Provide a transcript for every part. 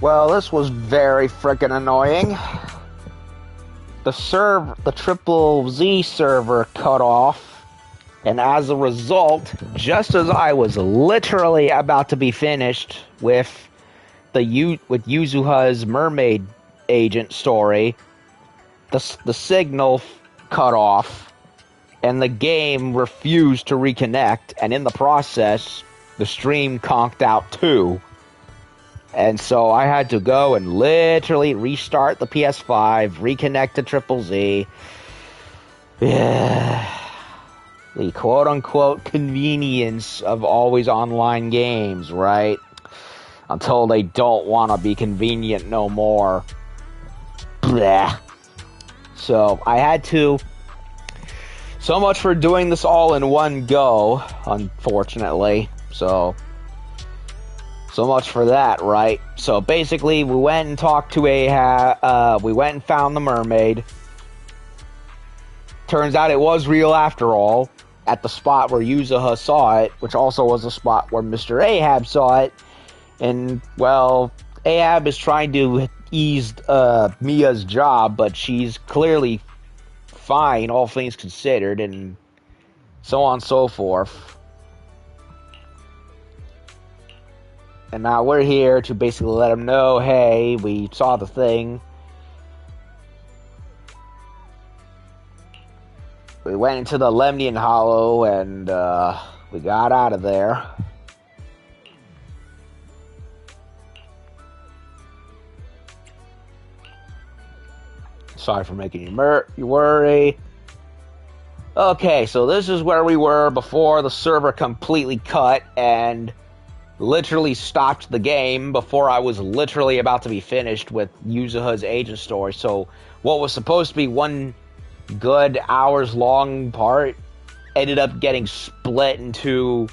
Well, this was very frickin' annoying. The Triple Z server cut off, and as a result, just as I was literally about to be finished with Yuzuha's Mermaid agent story, the signal cut off, and the game refused to reconnect, and in the process, the stream conked out too. And so I had to go and literally restart the PS5, reconnect to Triple Z. Yeah. The quote-unquote convenience of always online games, right? Until they don't want to be convenient no more. Blech. So I had to... So much for doing this all in one go, unfortunately. So much for that, right? So basically, we went and talked to we went and found the mermaid. Turns out it was real after all, at the spot where Yuzuha saw it, which also was the spot where Mr. Ahab saw it. And, well, Ahab is trying to ease Mia's job, but she's clearly fine, all things considered, and so on and so forth. And now we're here to basically let them know, hey, we saw the thing. We went into the Lemnian Hollow and we got out of there. Sorry for making you worry. Okay, so this is where we were before the server completely cut and literally stopped the game before I was literally about to be finished with Yuzuha's agent story. So what was supposed to be one good hours-long part ended up getting split into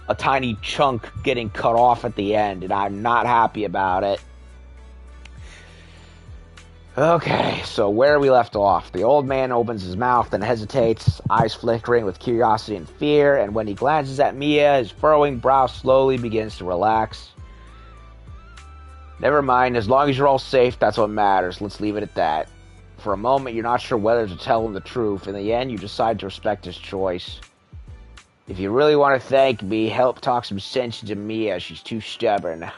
a tiny chunk getting cut off at the end, and I'm not happy about it. Okay, so where we left off. The old man opens his mouth and hesitates, eyes flickering with curiosity and fear, and when he glances at Mia, his furrowing brow slowly begins to relax. Never mind, as long as you're all safe, that's what matters. Let's leave it at that. For a moment, you're not sure whether to tell him the truth. In the end, you decide to respect his choice. If you really want to thank me, help talk some sense into Mia. She's too stubborn.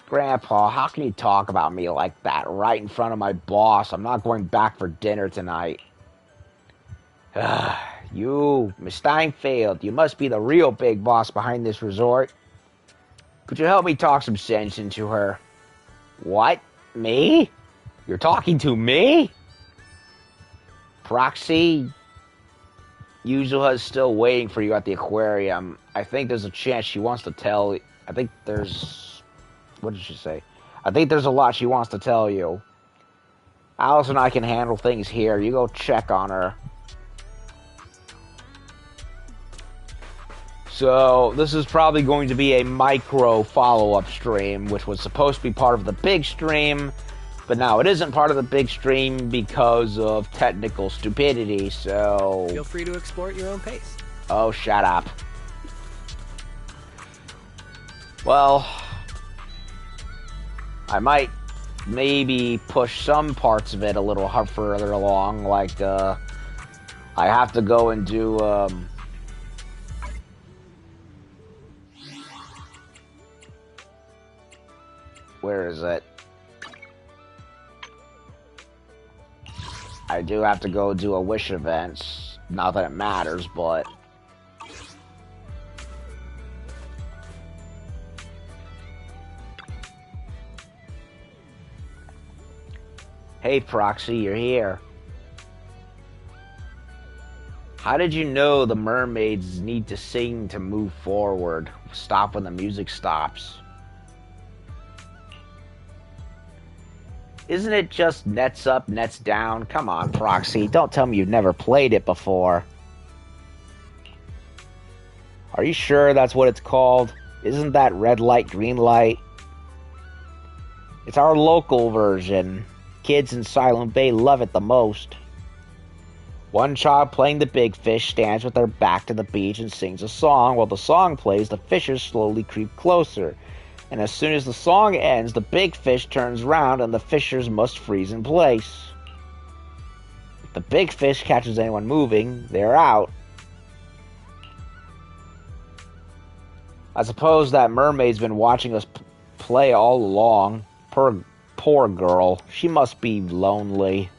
Grandpa, how can you talk about me like that right in front of my boss? I'm not going back for dinner tonight. You, Miss Steinfeld, you must be the real big boss behind this resort. Could you help me talk some sense into her? What? Me? You're talking to me? Proxy? Yuzuha's still waiting for you at the aquarium. I think there's a chance she wants to tell... What did she say? I think there's a lot she wants to tell you. Alice and I can handle things here. You go check on her. So, this is probably going to be a micro follow-up stream, which was supposed to be part of the big stream, but now it isn't part of the big stream because of technical stupidity, so... Feel free to explore at your own pace. Oh, shut up. Well... I might maybe push some parts of it a little further along, like, I have to go and do, where is it? I do have to go do a wish event. Not that it matters, but... Hey, Proxy, you're here. How did you know the mermaids need to sing to move forward? Stop when the music stops. Isn't it just nets up, nets down? Come on, Proxy. Don't tell me you've never played it before. Are you sure that's what it's called? Isn't that red light, green light? It's our local version. Kids in Silent Bay love it the most. One child playing the big fish stands with their back to the beach and sings a song. While the song plays, the fishes slowly creep closer. And as soon as the song ends, the big fish turns round and the fishers must freeze in place. If the big fish catches anyone moving, they're out. I suppose that mermaid's been watching us play all along. Poor girl. She must be lonely.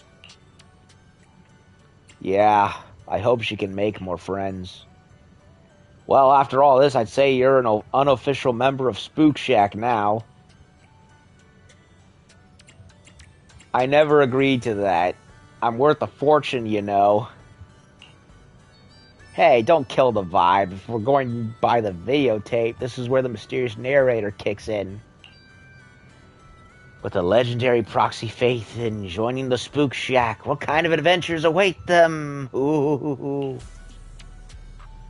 Yeah, I hope she can make more friends. Well, after all this, I'd say you're an unofficial member of Spook Shack now. I never agreed to that. I'm worth a fortune, you know. Hey, don't kill the vibe. If we're going by the videotape, this is where the mysterious narrator kicks in. With a legendary proxy faith in joining the Spook Shack, what kind of adventures await them? Ooh.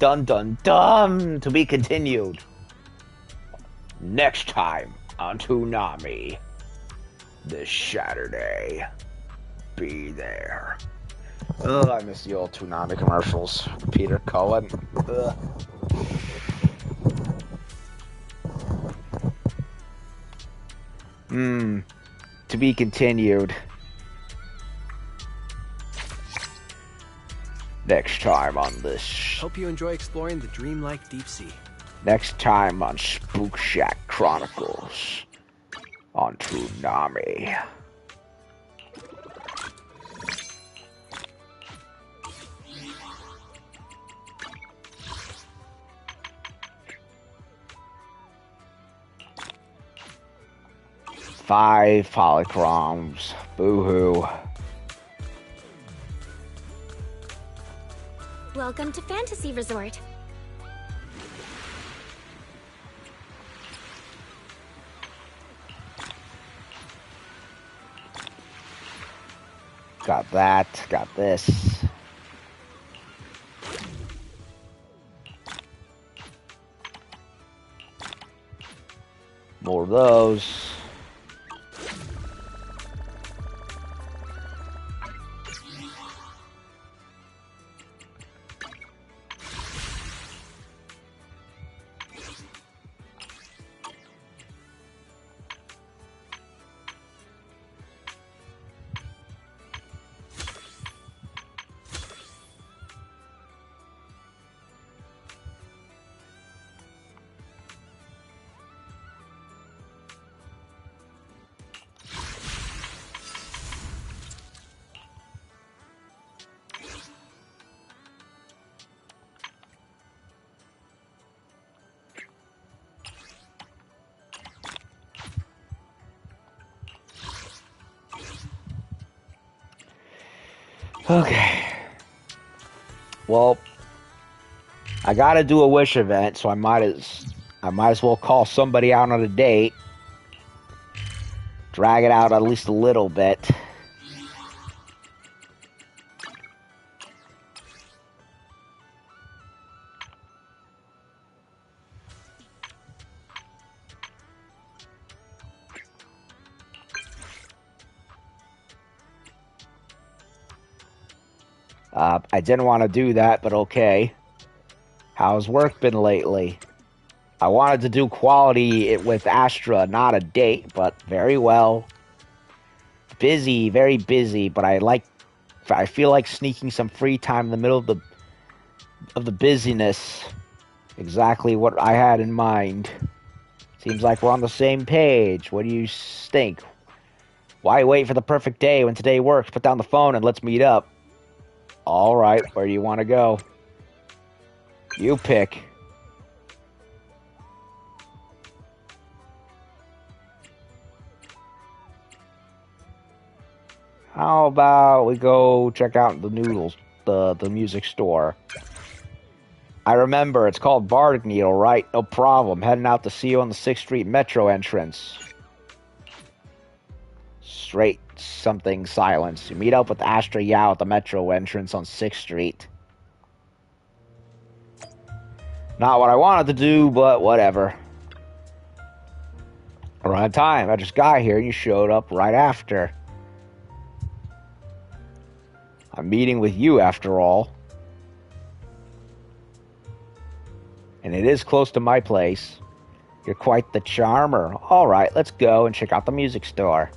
Dun dun dun! To be continued. Next time on Toonami. This Saturday. Be there. Ugh, I miss the old Toonami commercials. Peter Cullen. Ugh. To be continued. Next time on this. Hope you enjoy exploring the dreamlike deep sea. Next time on Spook Shack Chronicles. On Toonami. Five polychromes. Boo-hoo. Welcome to Fantasy Resort. Got that. Got this. More of those. Okay. Well, I gotta do a wish event, so I might as well call somebody out on a date. Drag it out at least a little bit. I didn't want to do that, but okay. How's work been lately? I wanted to do quality with Astra, not a date, but very well. Busy, very busy, but I feel like sneaking some free time in the middle of the busyness. Exactly what I had in mind. Seems like we're on the same page. What do you think? Why wait for the perfect day when today works? Put down the phone and let's meet up. All right, where do you want to go? You pick. How about we go check out the noodles, the music store? I remember, it's called Bardic Needle, right? No problem. Heading out to see you on the 6th Street Metro entrance. Straight something silence. You meet up with Astra Yao at the Metro entrance on 6th Street. Not what I wanted to do, but whatever. We're on time. I just got here and you showed up right after. I'm meeting with you after all. And it is close to my place. You're quite the charmer. Alright, let's go and check out the music store.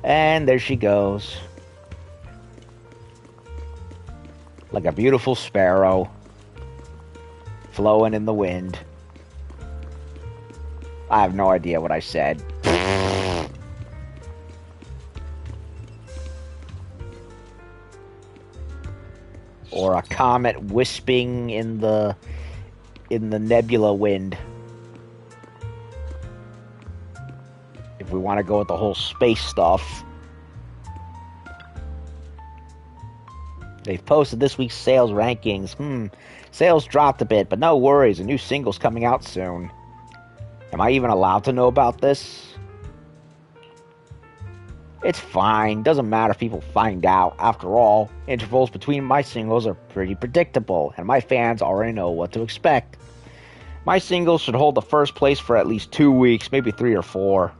And there she goes. Like a beautiful sparrow. Flowing in the wind. I have no idea what I said. Or a comet wisping in the nebula wind. If we want to go with the whole space stuff. They've posted this week's sales rankings. Sales dropped a bit, but no worries. A new single's coming out soon. Am I even allowed to know about this? It's fine. Doesn't matter if people find out. After all, intervals between my singles are pretty predictable, and my fans already know what to expect. My singles should hold the first place for at least 2 weeks, maybe 3 or 4.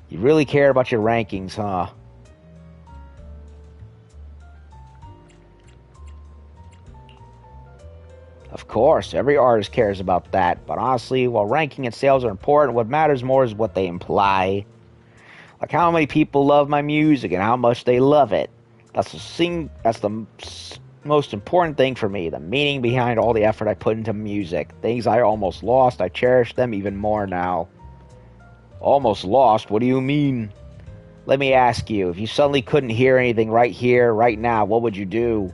You really care about your rankings, huh? Of course, every artist cares about that, but honestly, while ranking and sales are important, what matters more is what they imply. Like how many people love my music and how much they love it. That's the most important thing for me, the meaning behind all the effort I put into music. Things I almost lost, I cherish them even more now. Almost lost? What do you mean? Let me ask you, if you suddenly couldn't hear anything right here, right now, what would you do?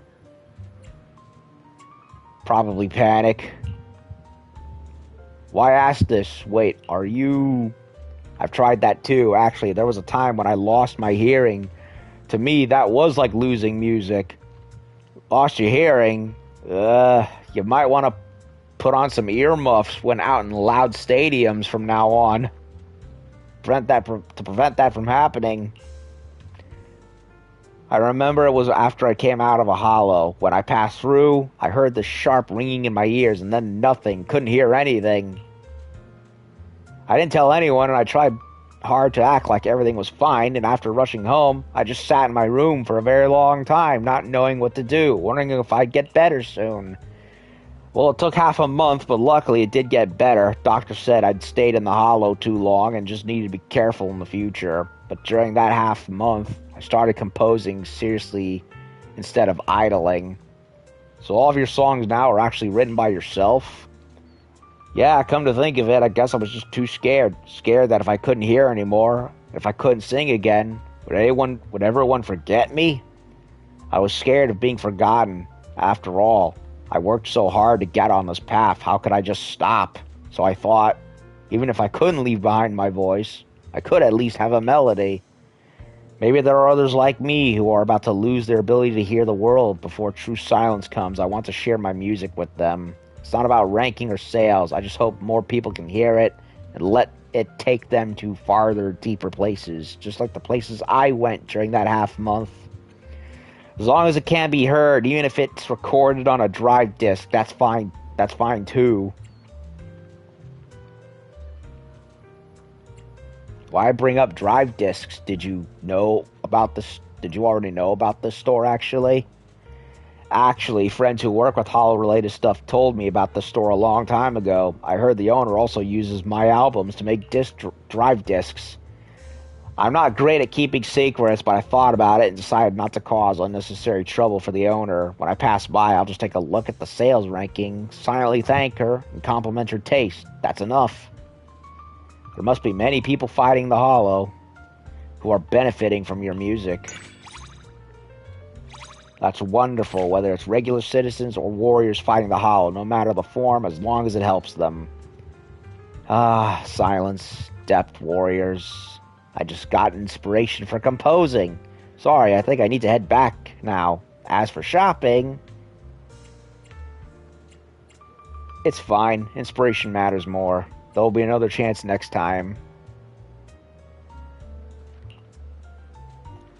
Probably panic. Why ask this? Wait, are you... I've tried that too, actually. There was a time when I lost my hearing. To me, that was like losing music. Lost your hearing? You might want to put on some earmuffs when out in loud stadiums from now on. To prevent that from happening. I remember it was after I came out of a hollow. When I passed through, I heard the sharp ringing in my ears and then nothing. Couldn't hear anything. I didn't tell anyone, and I tried hard to act like everything was fine, and after rushing home, I just sat in my room for a very long time, not knowing what to do, wondering if I'd get better soon. Well, it took half a month, but luckily it did get better. Doctor said I'd stayed in the hollow too long and just needed to be careful in the future. But during that half month, I started composing seriously instead of idling. So all of your songs now are actually written by yourself? Yeah, come to think of it, I guess I was just too scared. Scared that if I couldn't hear anymore, if I couldn't sing again, would everyone forget me? I was scared of being forgotten. After all, I worked so hard to get on this path, how could I just stop? So I thought, even if I couldn't leave behind my voice, I could at least have a melody. Maybe there are others like me who are about to lose their ability to hear the world before true silence comes. I want to share my music with them. It's not about ranking or sales. I just hope more people can hear it and let it take them to farther, deeper places, just like the places I went during that half month. As long as it can be heard, even if it's recorded on a drive disc, that's fine. That's fine too. Why bring up drive discs? Did you know about this? Did you already know about this store, actually? Actually, friends who work with Hollow-related stuff told me about the store a long time ago. I heard the owner also uses my albums to make drive discs. I'm not great at keeping secrets, but I thought about it and decided not to cause unnecessary trouble for the owner. When I pass by, I'll just take a look at the sales ranking, silently thank her, and compliment her taste. That's enough. There must be many people fighting the Hollow who are benefiting from your music. That's wonderful, whether it's regular citizens or warriors fighting the Hollow, no matter the form, as long as it helps them. Ah, silence, depth, warriors. I just got inspiration for composing. Sorry, I think I need to head back now. As for shopping... It's fine. Inspiration matters more. There'll be another chance next time.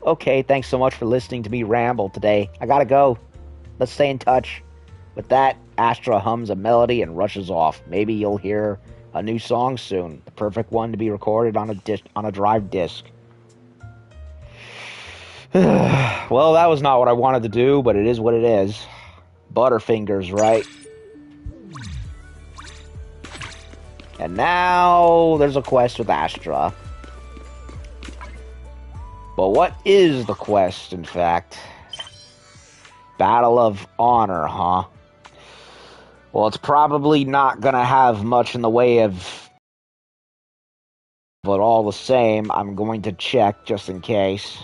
Okay, thanks so much for listening to me ramble today. I gotta go. Let's stay in touch. With that, Astra hums a melody and rushes off. Maybe you'll hear a new song soon. The perfect one to be recorded on a drive disc. Well, that was not what I wanted to do, but it is what it is. Butterfingers, right? And now there's a quest with Astra. But what is the quest, in fact? Battle of Honor, huh? Well, it's probably not gonna have much in the way of... But all the same, I'm going to check just in case.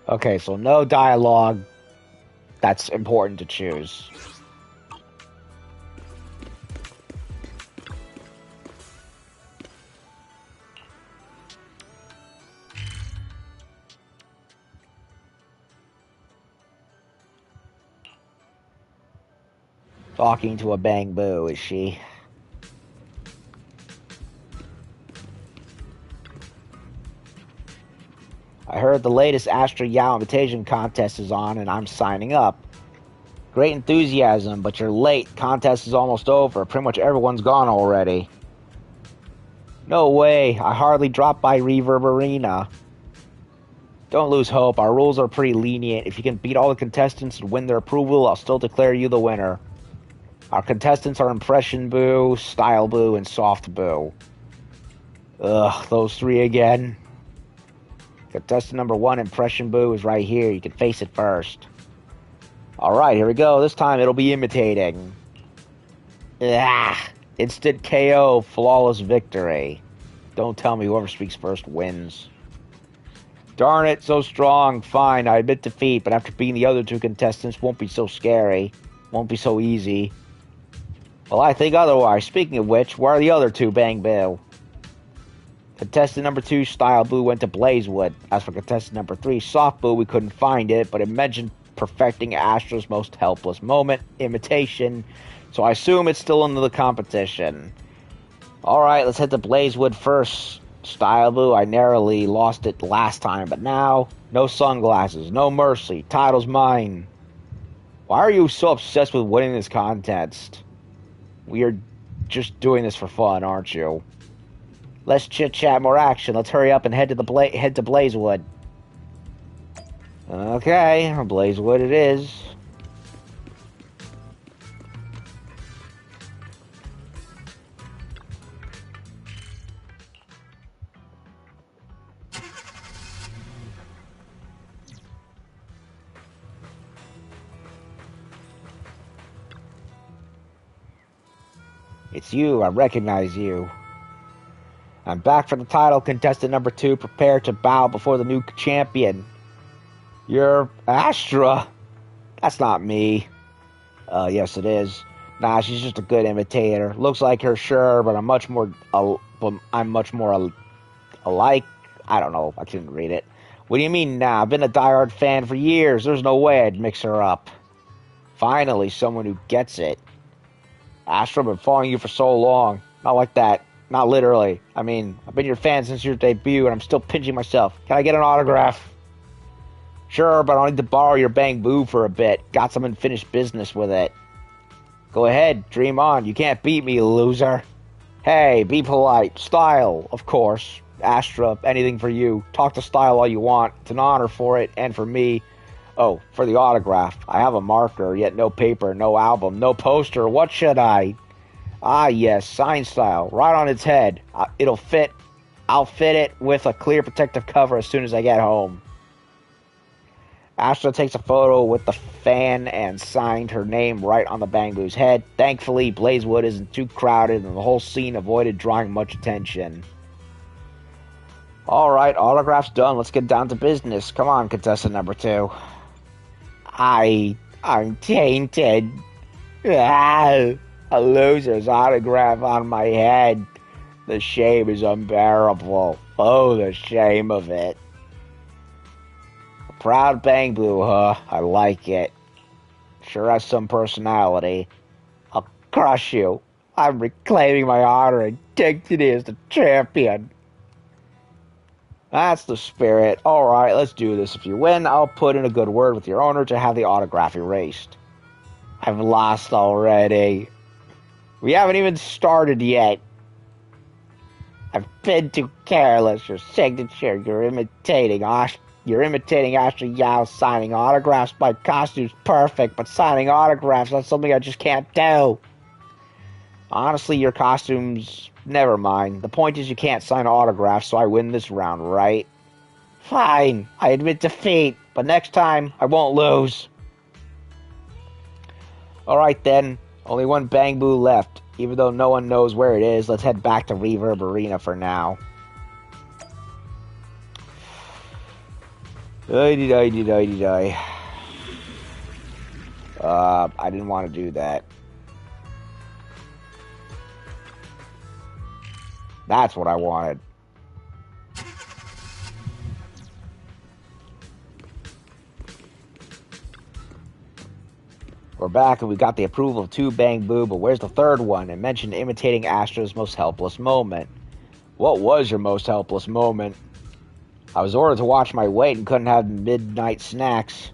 Okay, so no dialogue. That's important to choose. Talking to a bang boo, is she? I heard the latest Astra Yao invitation contest is on and I'm signing up. Great enthusiasm, but you're late. Contest is almost over. Pretty much everyone's gone already. No way. I hardly dropped by Reverb Arena. Don't lose hope. Our rules are pretty lenient. If you can beat all the contestants and win their approval, I'll still declare you the winner. Our contestants are Impression Boo, Style Boo, and Soft Boo. Ugh, those three again. Contestant number 1, Impression Boo, is right here. You can face it first. Alright, here we go. This time it'll be imitating. Ah, instant KO, flawless victory. Don't tell me whoever speaks first wins. Darn it, so strong. Fine, I admit defeat, but after beating the other two contestants, won't be so scary. Won't be so easy. Well, I think otherwise. Speaking of which, where are the other two, Bang Bill? Contestant number 2, Style Boo, went to Blazewood. As for contestant number 3, Soft Boo, we couldn't find it, but it mentioned perfecting Astra's most helpless moment, imitation, so I assume it's still in the competition. Alright, let's head to Blazewood first. Style Boo, I narrowly lost it last time, but now, no sunglasses, no mercy, title's mine. Why are you so obsessed with winning this contest? We are just doing this for fun, aren't you? Less chit-chat, more action. Let's hurry up and head to Blazewood. Okay, Blazewood it is. It's you, I recognize you. I'm back for the title, contestant number 2. Prepare to bow before the new champion. You're Astra. That's not me. Yes it is. Nah, she's just a good imitator. Looks like her, sure, but I'm much more alike. I don't know. I couldn't read it. What do you mean now? I've been a diehard fan for years. There's no way I'd mix her up. Finally, someone who gets it. Astra, I've been following you for so long. Not like that. Not literally. I mean, I've been your fan since your debut, and I'm still pinching myself. Can I get an autograph? Sure, but I'll need to borrow your Bang Boo for a bit. Got some unfinished business with it. Go ahead, dream on. You can't beat me, loser. Hey, be polite. Style, of course. Astra, anything for you. Talk to Style all you want. It's an honor for it, and for me. Oh, for the autograph. I have a marker, yet no paper, no album, no poster. What should I? Ah, yes, sign Style. Right on its head. It'll fit. I'll fit it with a clear protective cover as soon as I get home. Astra takes a photo with the fan and signed her name right on the Bang Boo's head. Thankfully, Blazewood isn't too crowded and the whole scene avoided drawing much attention. Alright, autograph's done. Let's get down to business. Come on, contestant number 2. I'm tainted. Ah, a loser's autograph on my head. The shame is unbearable. Oh, the shame of it. A proud Bang Blue, huh? I like it. Sure has some personality. I'll crush you. I'm reclaiming my honor and dignity as the champion. That's the spirit. Alright, let's do this. If you win, I'll put in a good word with your owner to have the autograph erased. I've lost already. We haven't even started yet. I've been too careless. Your signature, you're imitating Ashley Yao signing autographs. My costume's perfect, but signing autographs, that's something I just can't do. Honestly, your costume's... Never mind. The point is you can't sign autographs, so I win this round, right? Fine. I admit defeat, but next time, I won't lose. Alright then. Only one Bang Boo left. Even though no one knows where it is, let's head back to Reverb Arena for now. I didn't want to do that. That's what I wanted. We're back and we got the approval of 2 Bang Boo, but where's the third one? It mentioned imitating Astra's most helpless moment. What was your most helpless moment? I was ordered to watch my weight and couldn't have midnight snacks.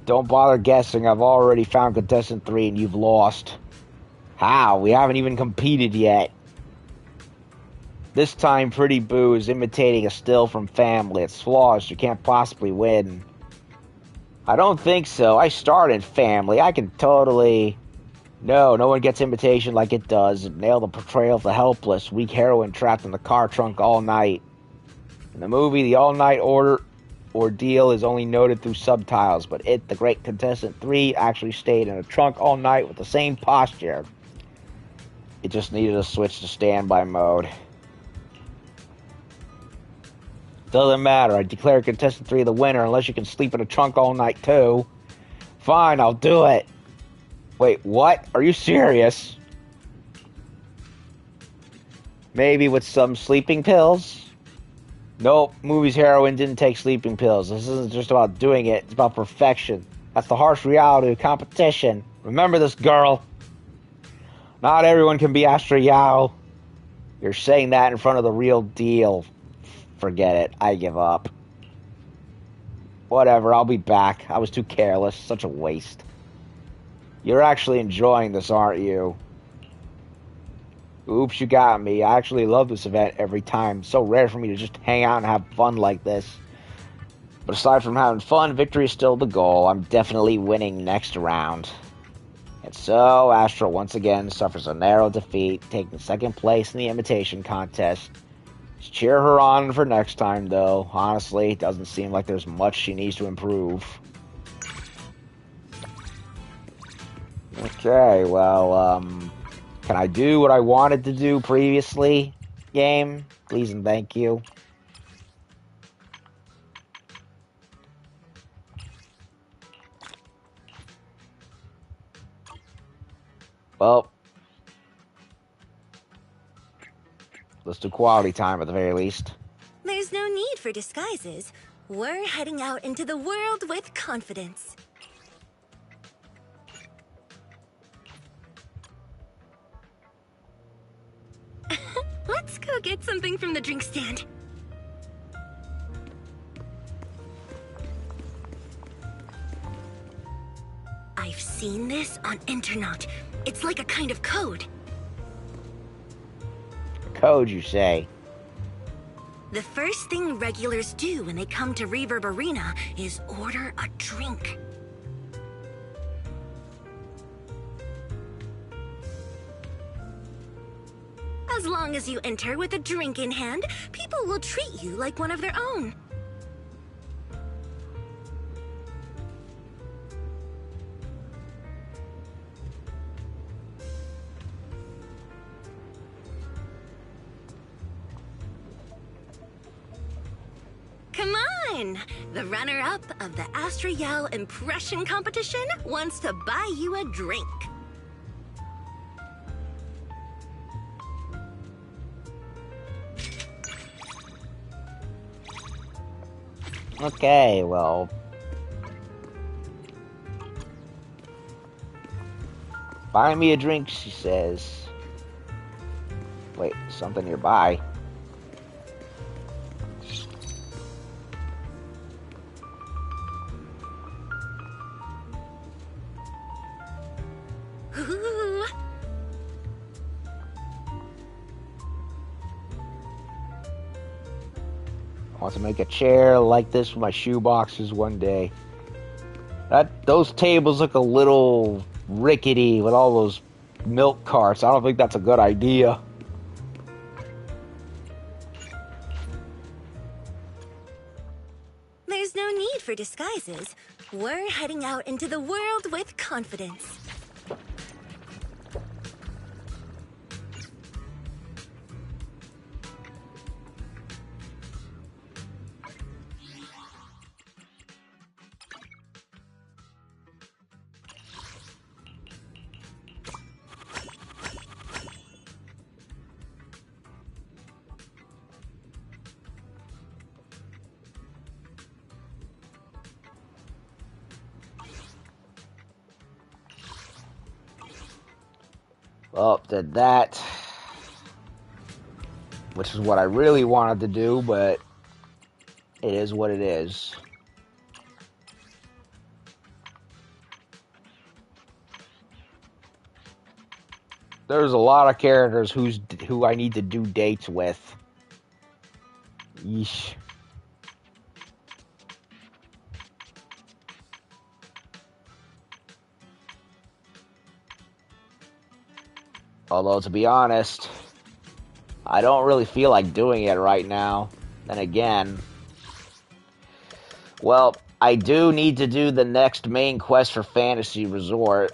Don't bother guessing, I've already found contestant 3 and you've lost. How? We haven't even competed yet. This time, Pretty Boo is imitating a still from Family. It's flawless. You can't possibly win. I don't think so. I started Family. I can totally... No one gets imitation like it does. Nail the portrayal of the helpless, weak heroine trapped in the car trunk all night. In the movie, the all-night ordeal is only noted through subtitles, but the great contestant 3, actually stayed in a trunk all night with the same posture. It just needed a switch to standby mode. Doesn't matter. I declare contestant 3 the winner unless you can sleep in a trunk all night too. Fine, I'll do it. Wait, what? Are you serious? Maybe with some sleeping pills? Nope, movie's heroine didn't take sleeping pills. This isn't just about doing it, it's about perfection. That's the harsh reality of competition. Remember this, girl. Not everyone can be Astra Yao. You're saying that in front of the real deal. Forget it. I give up. Whatever, I'll be back. I was too careless. Such a waste. You're actually enjoying this, aren't you? Oops, you got me. I actually love this event every time. It's so rare for me to just hang out and have fun like this. But aside from having fun, victory is still the goal. I'm definitely winning next round. And so, Astra once again suffers a narrow defeat, taking second place in the imitation contest. Just cheer her on for next time, though. Honestly, it doesn't seem like there's much she needs to improve. Okay, well, can I do what I wanted to do previously? Game? Please and thank you. Well, let's do quality time at the very least. There's no need for disguises. We're heading out into the world with confidence. Let's go get something from the drink stand. I've seen this on internet. It's like a kind of code. Code, you say? The first thing regulars do when they come to Reverb Arena is order a drink. As long as you enter with a drink in hand, people will treat you like one of their own. Come on! The runner-up of the Astra Yao Impression Competition wants to buy you a drink. Okay, well... Buy me a drink, she says. Wait, something nearby. Ooh. I want to make a chair like this with my shoe boxes one day. Those tables look a little rickety with all those milk carts. I don't think that's a good idea. There's no need for disguises. We're heading out into the world with confidence. Well, did that. Which is what I really wanted to do, but it is what it is. There's a lot of characters who I need to do dates with. Yeesh. Although, to be honest, I don't really feel like doing it right now. Then again, well, I do need to do the next main quest for Fantasy Resort,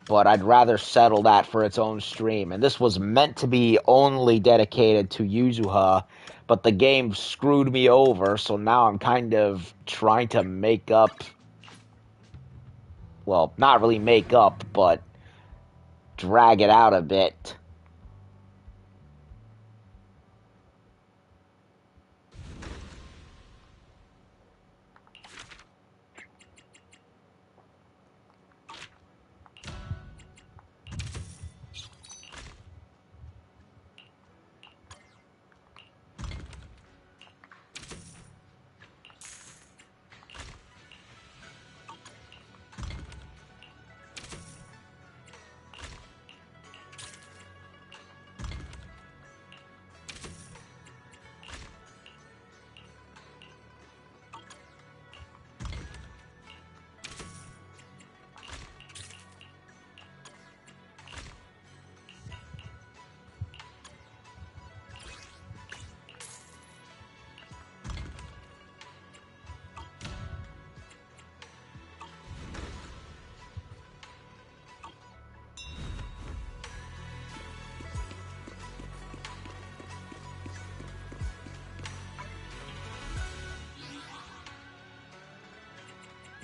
but I'd rather settle that for its own stream. And this was meant to be only dedicated to Yuzuha, but the game screwed me over, so now I'm kind of trying to make up... Well, not really make up, but drag it out a bit.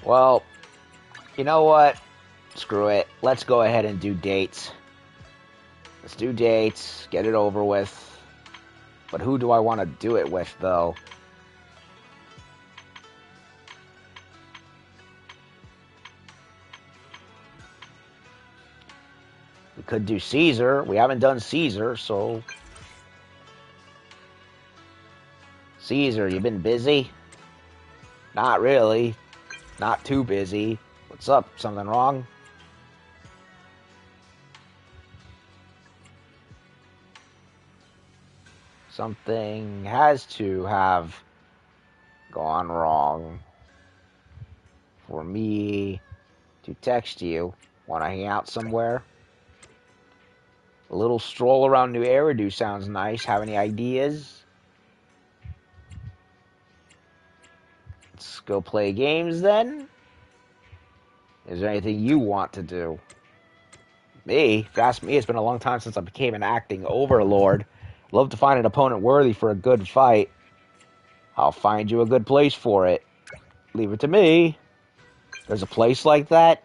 Well, you know what? Screw it. Let's go ahead and do dates. Let's do dates, get it over with. But who do I want to do it with, though? We could do Caesar. We haven't done Caesar, so... Caesar, you been busy? Not really. Not too busy. What's up? Something wrong? Something has to have gone wrong for me to text you. Want to hang out somewhere? A little stroll around New Eridu sounds nice. Have any ideas? Let's go play games then. Is there anything you want to do? Me? If you ask me, it's been a long time since I became an acting overlord. Love to find an opponent worthy for a good fight. I'll find you a good place for it. Leave it to me. There's a place like that?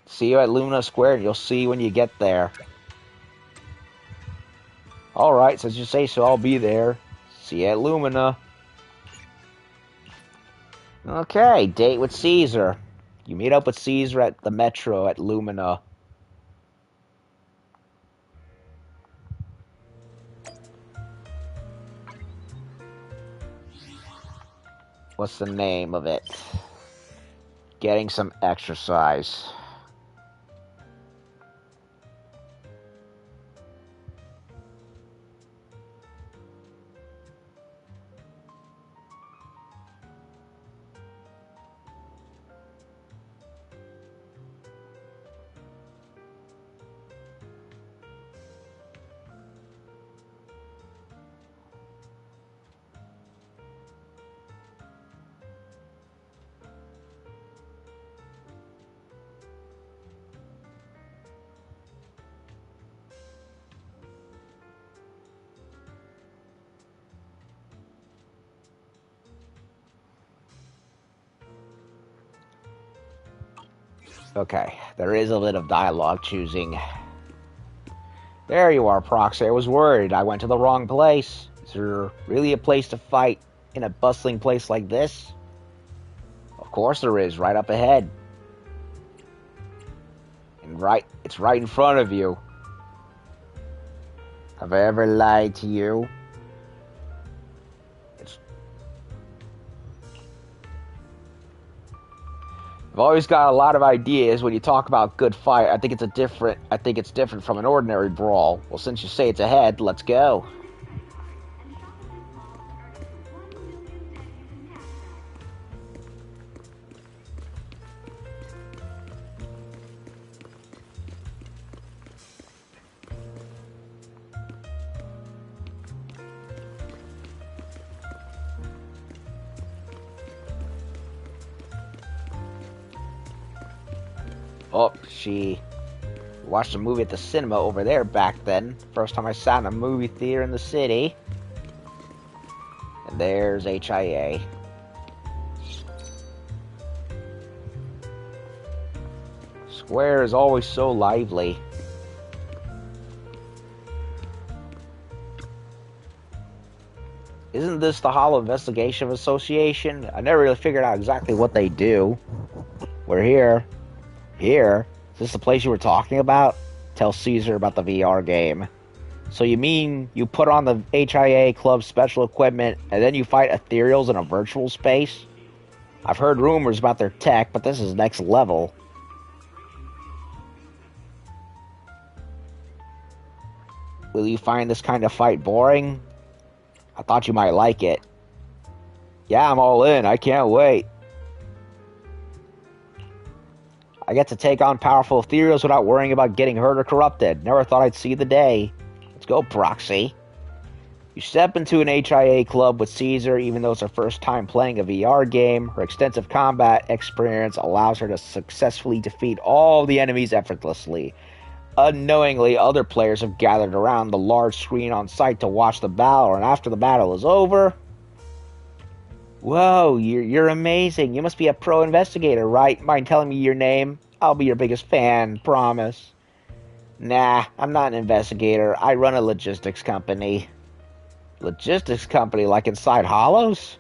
See you at Lumina Square, and you'll see when you get there. Alright, since you say so, I'll be there. See you at Lumina. Okay, date with Caesar. You meet up with Caesar at the Metro at Lumina. What's the name of it? Getting some exercise. Okay, there is a bit of dialogue choosing. There you are, Proxy. I was worried. I went to the wrong place. Is there really a place to fight in a bustling place like this? Of course there is, right up ahead. And it's right in front of you. Have I ever lied to you? I've always got a lot of ideas when you talk about good fight. I think it's different from an ordinary brawl. Well, since you say it's ahead, let's go. Oh, she watched a movie at the cinema over there back then. First time I sat in a movie theater in the city. And there's HIA. Square is always so lively. Isn't this the Hollow Investigation Association? I never really figured out exactly what they do. We're here. Here? Is this the place you were talking about? Tell Caesar about the VR game. So you mean you put on the HIA Club special equipment and then you fight ethereals in a virtual space? I've heard rumors about their tech, but this is next level. Will you find this kind of fight boring? I thought you might like it. Yeah, I'm all in. I can't wait. I get to take on powerful ethereals without worrying about getting hurt or corrupted. Never thought I'd see the day. Let's go, Proxy. You step into an HIA club with Caesar, even though it's her first time playing a VR game. Her extensive combat experience allows her to successfully defeat all the enemies effortlessly. Unknowingly, other players have gathered around the large screen on site to watch the battle, and after the battle is over... Whoa, you're amazing. You must be a pro investigator, right? Mind telling me your name? I'll be your biggest fan, promise. Nah, I'm not an investigator. I run a logistics company. Logistics company like inside Hollows?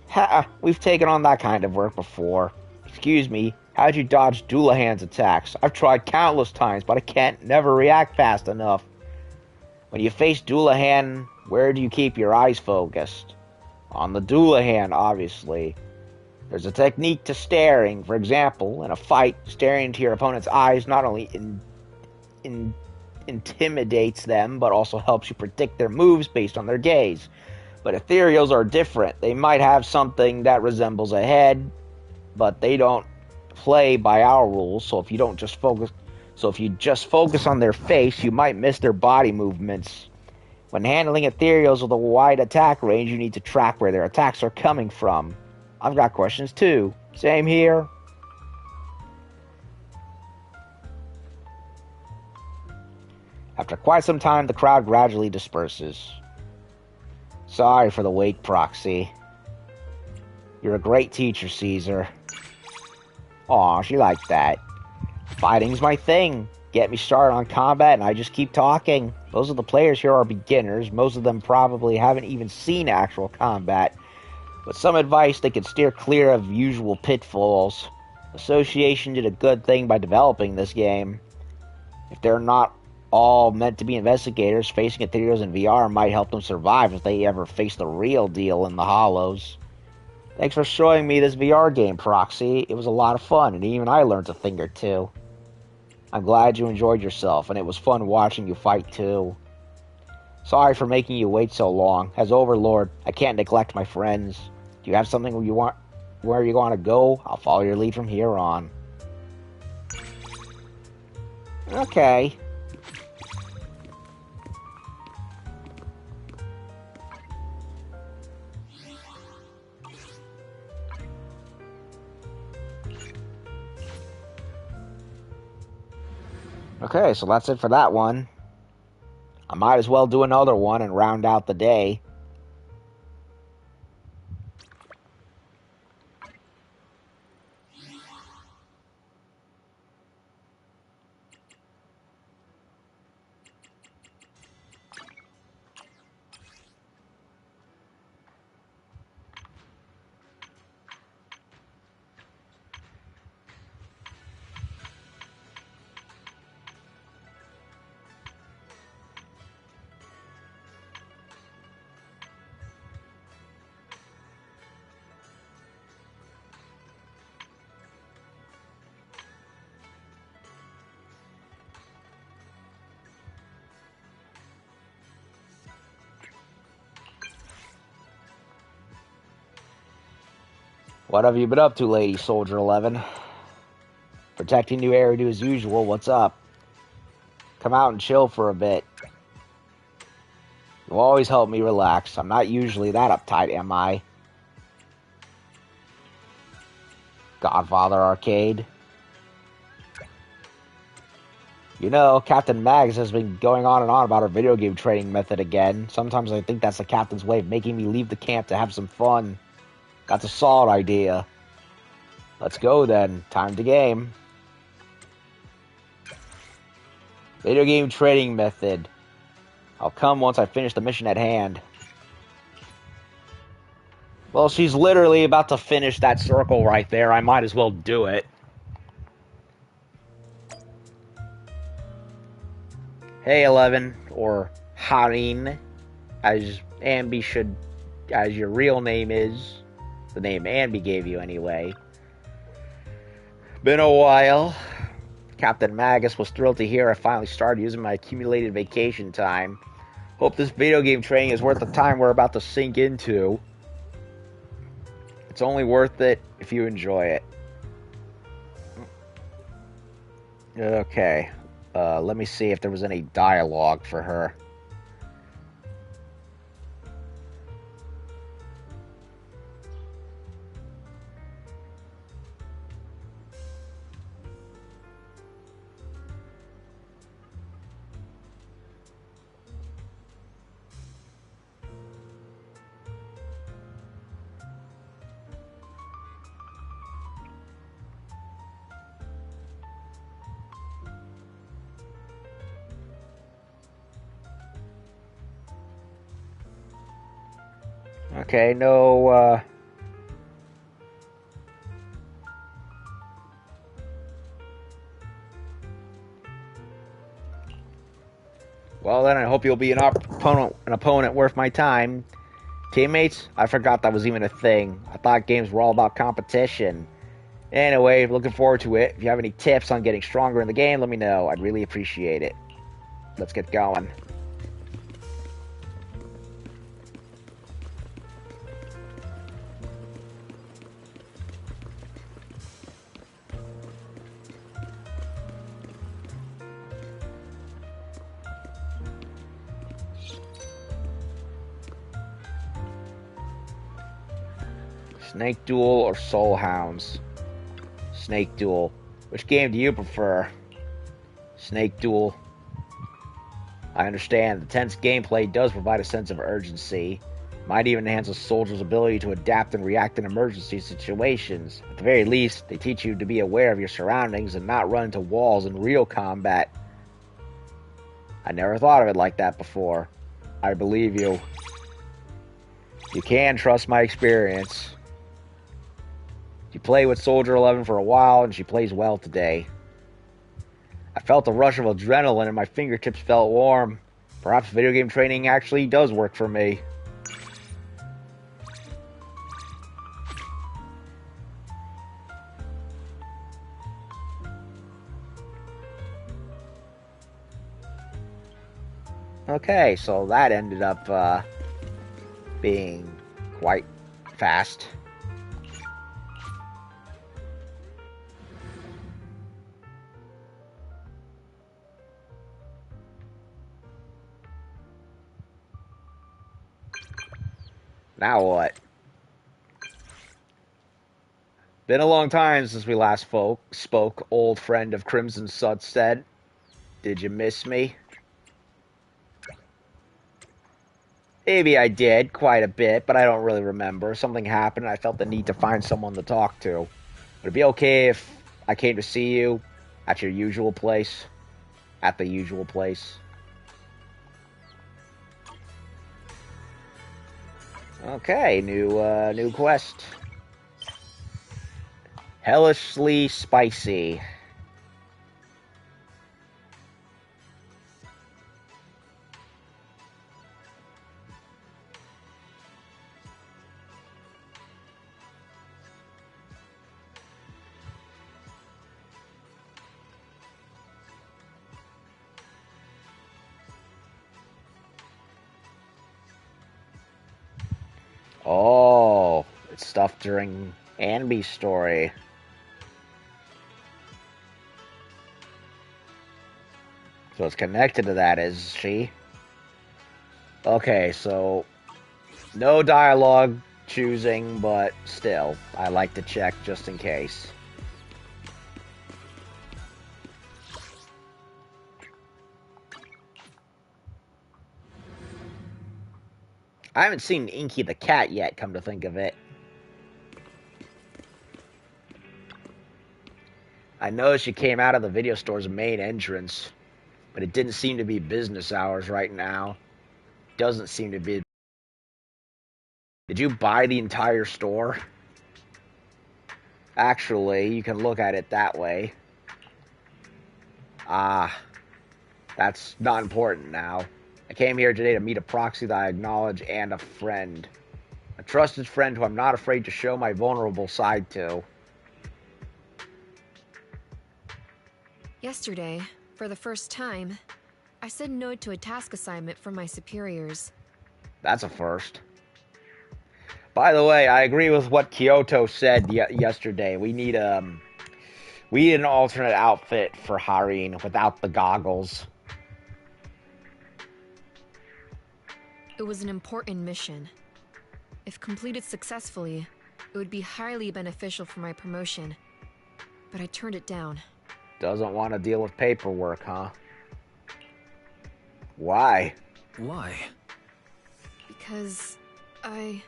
Ha, we've taken on that kind of work before. Excuse me, how'd you dodge Doulahan's attacks? I've tried countless times, but I can't never react fast enough. When you face Doulahan, where do you keep your eyes focused? On the Doulahan, obviously. There's a technique to staring. For example, in a fight, staring into your opponent's eyes not only intimidates them, but also helps you predict their moves based on their gaze. But ethereals are different. They might have something that resembles a head, but they don't play by our rules. So if you just focus on their face, you might miss their body movements. When handling ethereals with a wide attack range, you need to track where their attacks are coming from. I've got questions too. Same here. After quite some time, the crowd gradually disperses. Sorry for the wait, Proxy. You're a great teacher, Caesar. Aw, she liked that. Fighting's my thing. Get me started on combat and I just keep talking. Most of the players here are beginners. Most of them probably haven't even seen actual combat. With some advice, they can steer clear of usual pitfalls. Association did a good thing by developing this game. If they're not all meant to be investigators, facing Ethereals in VR might help them survive if they ever face the real deal in the Hollows. Thanks for showing me this VR game, Proxy. It was a lot of fun, and even I learned a thing or two. I'm glad you enjoyed yourself, and it was fun watching you fight too. Sorry for making you wait so long. As Overlord, I can't neglect my friends. Do you have something you want where you want to go? I'll follow your lead from here on. Okay. Okay, so that's it for that one. I might as well do another one and round out the day. What have you been up to, Lady Soldier 11? Protecting New Eridu as usual, what's up? Come out and chill for a bit. You always help me relax. I'm not usually that uptight, am I? Godfather Arcade. You know, Captain Mags has been going on and on about our video game training method again. Sometimes I think that's the captain's way of making me leave the camp to have some fun. That's a solid idea. Let's go then. Time to game. Video game training method. I'll come once I finish the mission at hand. Well, she's literally about to finish that circle right there. I might as well do it. Hey, 11, or Harin, as your real name is. The name Ambi gave you anyway. Been a while. Captain Magus was thrilled to hear I finally started using my accumulated vacation time. Hope this video game training is worth the time we're about to sink into. It's only worth it if you enjoy it. Okay. Let me see if there was any dialogue for her. Okay, no, Well then, I hope you'll be an opponent worth my time. Teammates, I forgot that was even a thing. I thought games were all about competition. Anyway, looking forward to it. If you have any tips on getting stronger in the game, let me know. I'd really appreciate it. Let's get going. Snake Duel or Soul Hounds? Snake Duel. Which game do you prefer? Snake Duel. I understand. The tense gameplay does provide a sense of urgency. Might even enhance a soldier's ability to adapt and react in emergency situations. At the very least, they teach you to be aware of your surroundings and not run into walls in real combat. I never thought of it like that before. I believe you. You can trust my experience. She played with Soldier 11 for a while, and she plays well today. I felt a rush of adrenaline, and my fingertips felt warm. Perhaps video game training actually does work for me. Okay, so that ended up being quite fast. Now what? Been a long time since we last spoke, old friend of Crimson Sunset. Did you miss me? Maybe I did, quite a bit, but I don't really remember. Something happened and I felt the need to find someone to talk to. Would it be okay if I came to see you at your usual place? At the usual place? Okay, new quest. Hellishly spicy. Oh, it's stuff during Anby's story. So it's connected to that, is she? Okay, so no dialogue choosing, but still, I like to check just in case. I haven't seen Inky the cat yet, come to think of it. I noticed she came out of the video store's main entrance, but it didn't seem to be business hours right now. Doesn't seem to be. Did you buy the entire store? Actually, you can look at it that way. Ah, that's not important now. I came here today to meet a proxy that I acknowledge and a friend. A trusted friend who I'm not afraid to show my vulnerable side to. Yesterday, for the first time, I said no to a task assignment from my superiors. That's a first. By the way, I agree with what Kyoto said yesterday. We need an alternate outfit for Harin without the goggles. It was an important mission. If completed successfully, it would be highly beneficial for my promotion. But I turned it down. Doesn't want to deal with paperwork, huh? Why? Why? Because I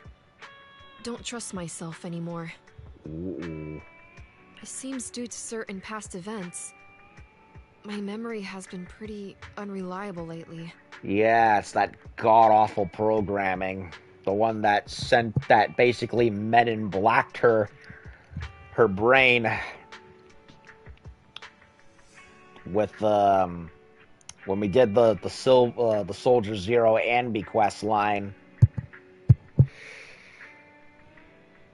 don't trust myself anymore. Ooh. It seems due to certain past events. My memory has been pretty unreliable lately. Yeah, it's that god-awful programming. The one that basically Men in Blacked her brain with when we did the Soldier Zero Anby quest line,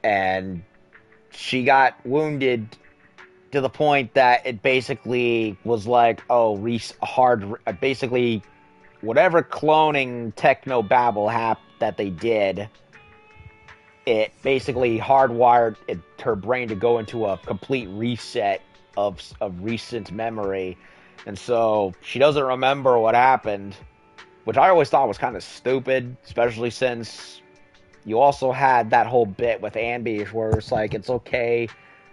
and she got wounded to the point that it basically was like, oh, basically whatever cloning techno babble that they did, it basically hardwired her brain to go into a complete reset of recent memory. And so she doesn't remember what happened, which I always thought was kind of stupid, especially since you also had that whole bit with Anby where it's like, it's okay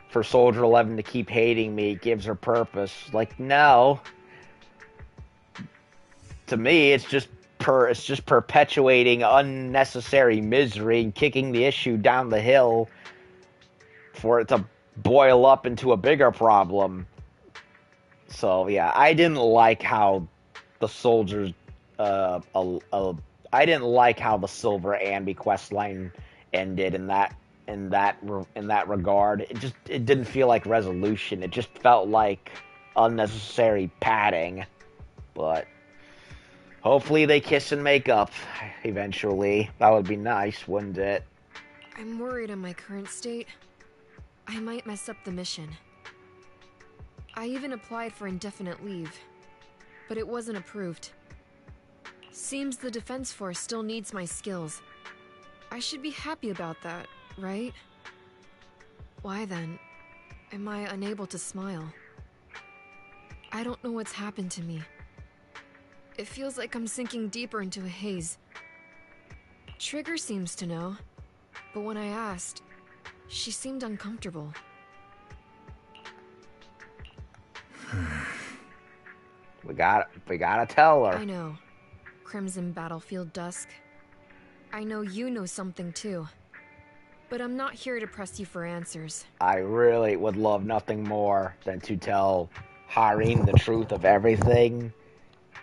for Soldier 11 to keep hating me, it gives her purpose. Like, no. To me, it's just perpetuating unnecessary misery and kicking the issue down the hill for it to boil up into a bigger problem. So yeah, I didn't like how the soldiers I didn't like how the Silver Ambi quest line ended in that regard. It didn't feel like resolution. It just felt like unnecessary padding. But hopefully they kiss and make up eventually. That would be nice, wouldn't it? I'm worried in my current state. I might mess up the mission. I even applied for indefinite leave, but it wasn't approved. Seems the Defense Force still needs my skills. I should be happy about that, right? Why then am I unable to smile? I don't know what's happened to me. It feels like I'm sinking deeper into a haze. Trigger seems to know, but when I asked, she seemed uncomfortable. We gotta tell her. I know. Crimson Battlefield Dusk. I know you know something too. But I'm not here to press you for answers. I really would love nothing more than to tell Hareen the truth of everything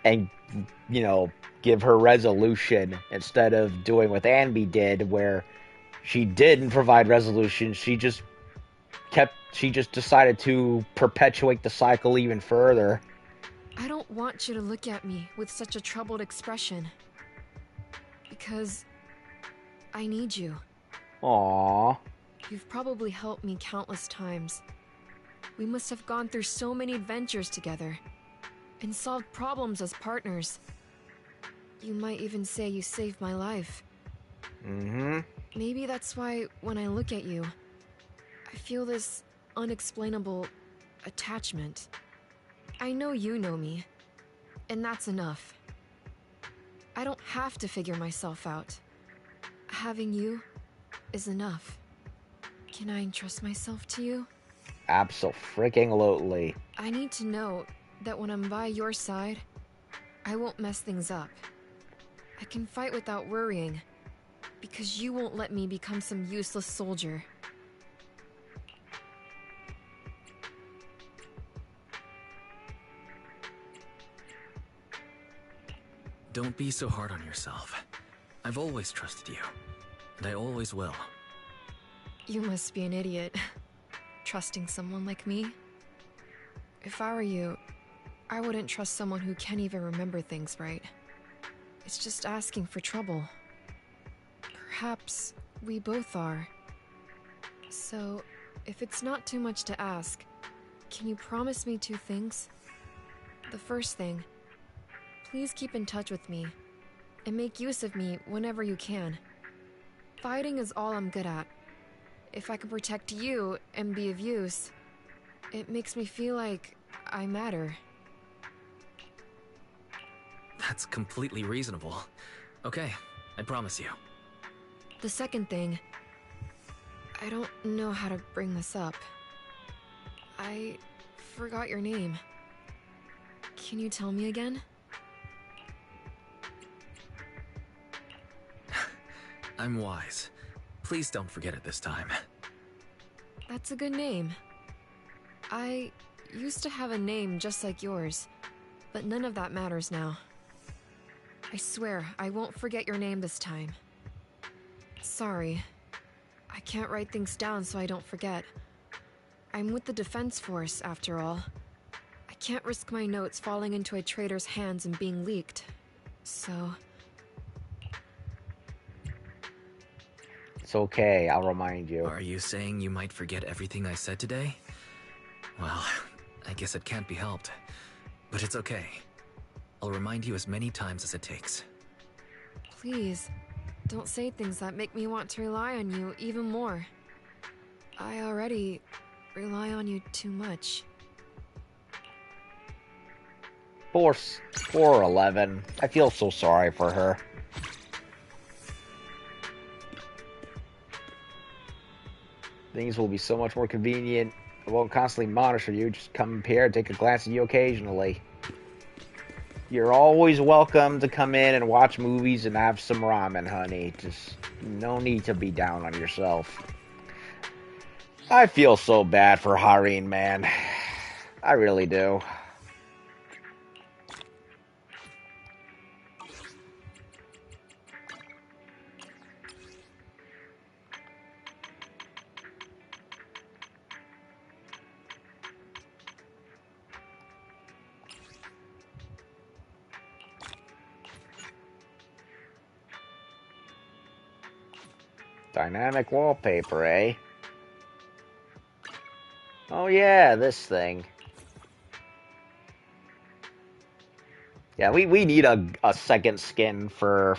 and, you know, give her resolution instead of doing what Anby did, where she didn't provide resolution. She just decided to perpetuate the cycle even further. I don't want you to look at me with such a troubled expression. Because I need you. Aww. You've probably helped me countless times. We must have gone through so many adventures together and solved problems as partners. You might even say you saved my life. Mm-hmm. Maybe that's why when I look at you, I feel this unexplainable attachment. I know you know me, and that's enough. I don't have to figure myself out. Having you is enough. Can I entrust myself to you? Abso-freaking-lutely. I need to know that when I'm by your side, I won't mess things up. I can fight without worrying, because you won't let me become some useless soldier. Don't be so hard on yourself. I've always trusted you, and I always will. You must be an idiot, trusting someone like me. If I were you, I wouldn't trust someone who can't even remember things right. It's just asking for trouble. Perhaps we both are. So, if it's not too much to ask, can you promise me two things? The first thing, please keep in touch with me, and make use of me whenever you can. Fighting is all I'm good at. If I can protect you and be of use, it makes me feel like I matter. That's completely reasonable. Okay, I promise you. The second thing, I don't know how to bring this up. I forgot your name. Can you tell me again? I'm Wise. Please don't forget it this time. That's a good name. I used to have a name just like yours, but none of that matters now. I swear I won't forget your name this time. Sorry. I can't write things down so I don't forget. I'm with the Defense Force, after all. I can't risk my notes falling into a traitor's hands and being leaked. So... It's okay, I'll remind you. Are you saying you might forget everything I said today? Well, I guess it can't be helped. But it's okay. I'll remind you as many times as it takes. Please, don't say things that make me want to rely on you even more. I already rely on you too much. Poor 11. I feel so sorry for her. Things will be so much more convenient. I won't constantly monitor you. Just come here and take a glance at you occasionally. You're always welcome to come in and watch movies and have some ramen, honey. Just no need to be down on yourself. I feel so bad for Hareen, man. I really do. Dynamic wallpaper, eh? Oh yeah, this thing. Yeah, we need a second skin for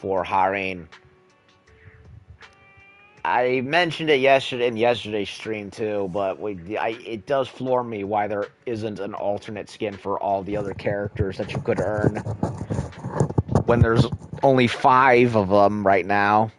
Hareen. I mentioned it yesterday in yesterday's stream too, but it does floor me why there isn't an alternate skin for all the other characters that you could earn when there's only 5 of them right now.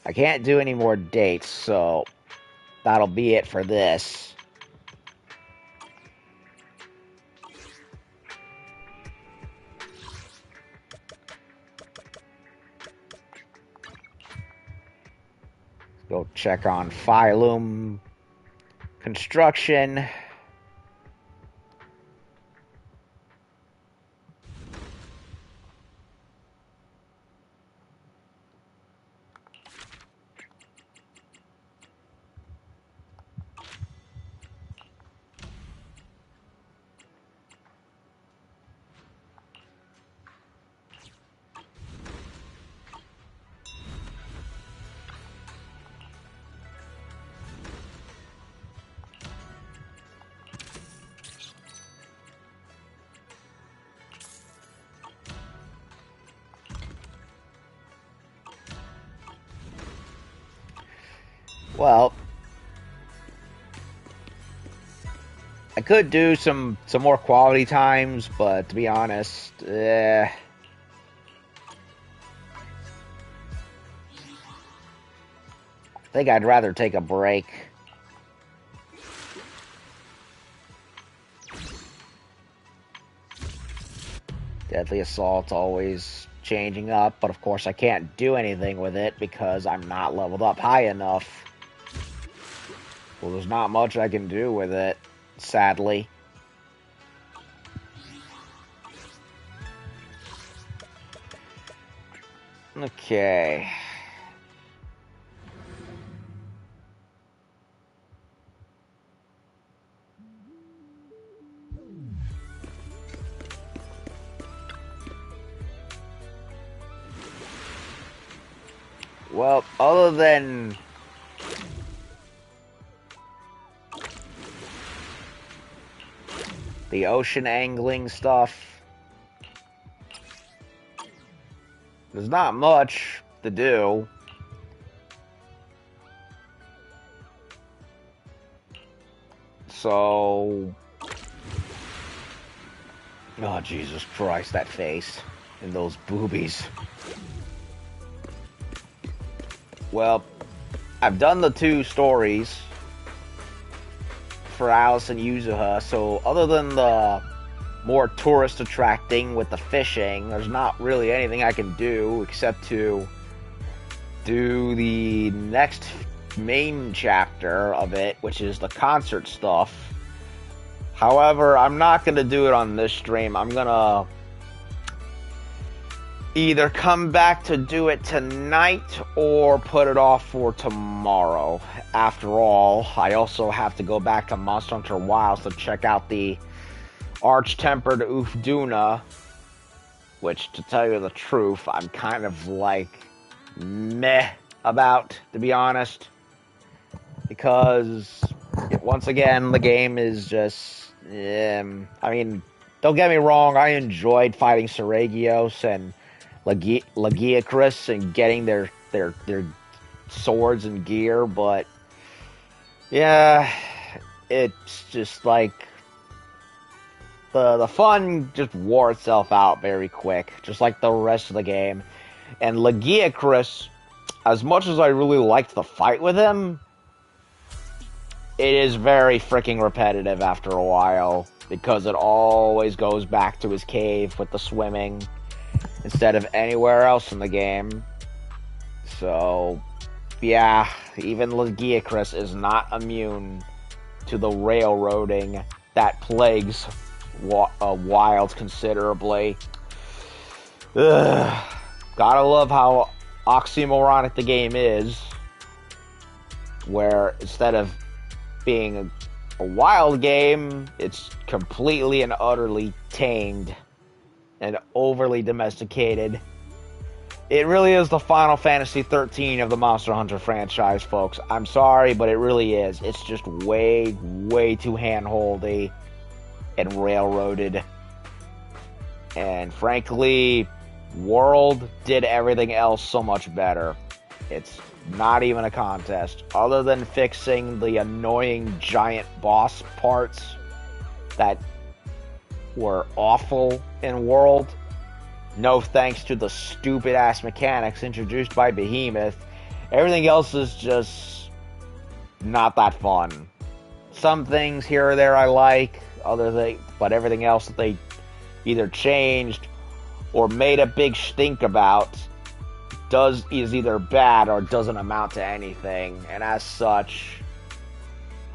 I can't do any more dates, so that'll be it for this. Go check on Phylum construction. Well, I could do some more quality times, but to be honest, I think I'd rather take a break. Deadly Assault's always changing up, but of course I can't do anything with it because I'm not leveled up high enough. Well, there's not much I can do with it, sadly. Okay. Well, other than the ocean angling stuff, there's not much to do. So, oh Jesus Christ, that face and those boobies. Well, I've done the 2 stories for Alice and Yuzuha, so other than the more tourist attracting with the fishing, there's not really anything I can do except to do the next main chapter of it, which is the concert stuff. However, I'm not going to do it on this stream. I'm going to either come back to do it tonight or put it off for tomorrow. After all, I also have to go back to Monster Hunter Wilds to check out the Arch-Tempered Ufduna, which, to tell you the truth, I'm kind of like meh about, to be honest. Because, once again, the game is just, I mean, don't get me wrong, I enjoyed fighting Seragios and Lagiacrus and getting their swords and gear, but yeah, it's just like the fun just wore itself out very quick, just like the rest of the game. And Lagiacrus, as much as I really liked the fight with him, it is very freaking repetitive after a while, because it always goes back to his cave with the swimming instead of anywhere else in the game. So, yeah, even Legiacris is not immune to the railroading that plagues Wilds considerably. Ugh. Gotta love how oxymoronic the game is, where instead of being a wild game, it's completely and utterly tamed and overly domesticated. It really is the Final Fantasy 13 of the Monster Hunter franchise, folks. I'm sorry, but it really is. It's just way, way too handholdy and railroaded. And frankly, World did everything else so much better. It's not even a contest. Other than fixing the annoying giant boss parts that were awful in World, no thanks to the stupid-ass mechanics introduced by Behemoth, everything else is just not that fun. Some things here or there I like, but everything else that they either changed or made a big stink about is either bad or doesn't amount to anything. And as such,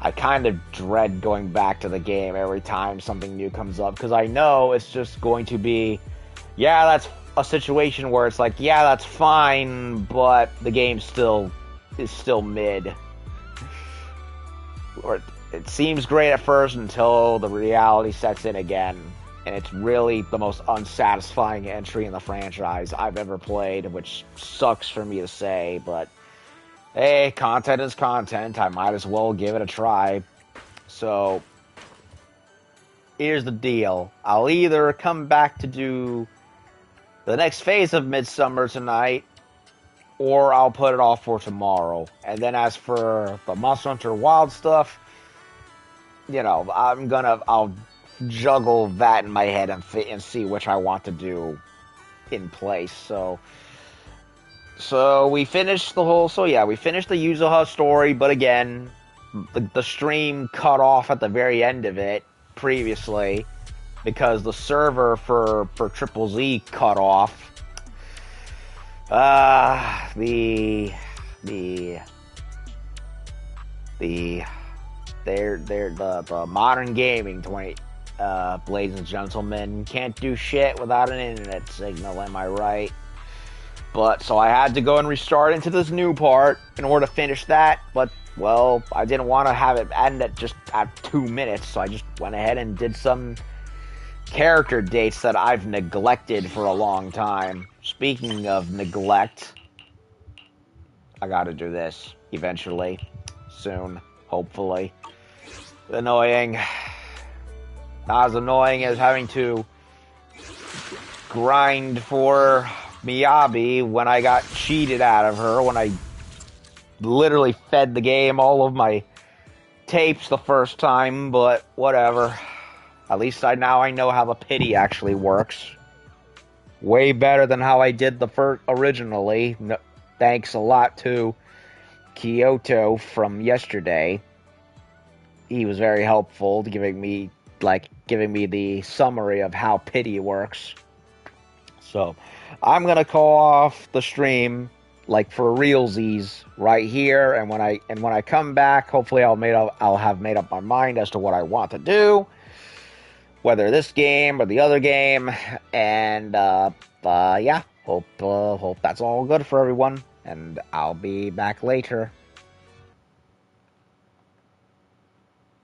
I kind of dread going back to the game every time something new comes up, because I know it's just going to be, yeah, that's a situation where it's like, yeah, that's fine, but the game is still mid. Or it seems great at first until the reality sets in again. And it's really the most unsatisfying entry in the franchise I've ever played, which sucks for me to say, but hey, content is content. I might as well give it a try. So, here's the deal. I'll either come back to do the next phase of Midsummer tonight, or I'll put it off for tomorrow. And then as for the Monster Hunter Wild stuff, you know, I'll juggle that in my head and see which I want to do in place. So we finished the Yuzuha story, but again, the stream cut off at the very end of it previously because the server for Triple Z cut off. The modern gaming ladies and gentlemen, can't do shit without an internet signal, am I right? But, so I had to go and restart into this new part in order to finish that, but, well, I didn't want to have it end at 2 minutes, so I just went ahead and did some character dates that I've neglected for a long time. Speaking of neglect, I gotta do this eventually, soon, hopefully. Annoying. Not as annoying as having to grind for Miyabi when I got cheated out of her, when I literally fed the game all of my tapes the first time, but whatever. At least now I know how the pity actually works. Way better than how I did the first originally. No, thanks a lot to Kyoto from yesterday. He was very helpful to giving me the summary of how pity works. So, I'm gonna call off the stream, like for realsies, right here. And when I come back, hopefully I'll have made up my mind as to what I want to do, whether this game or the other game. And yeah, hope that's all good for everyone. And I'll be back later.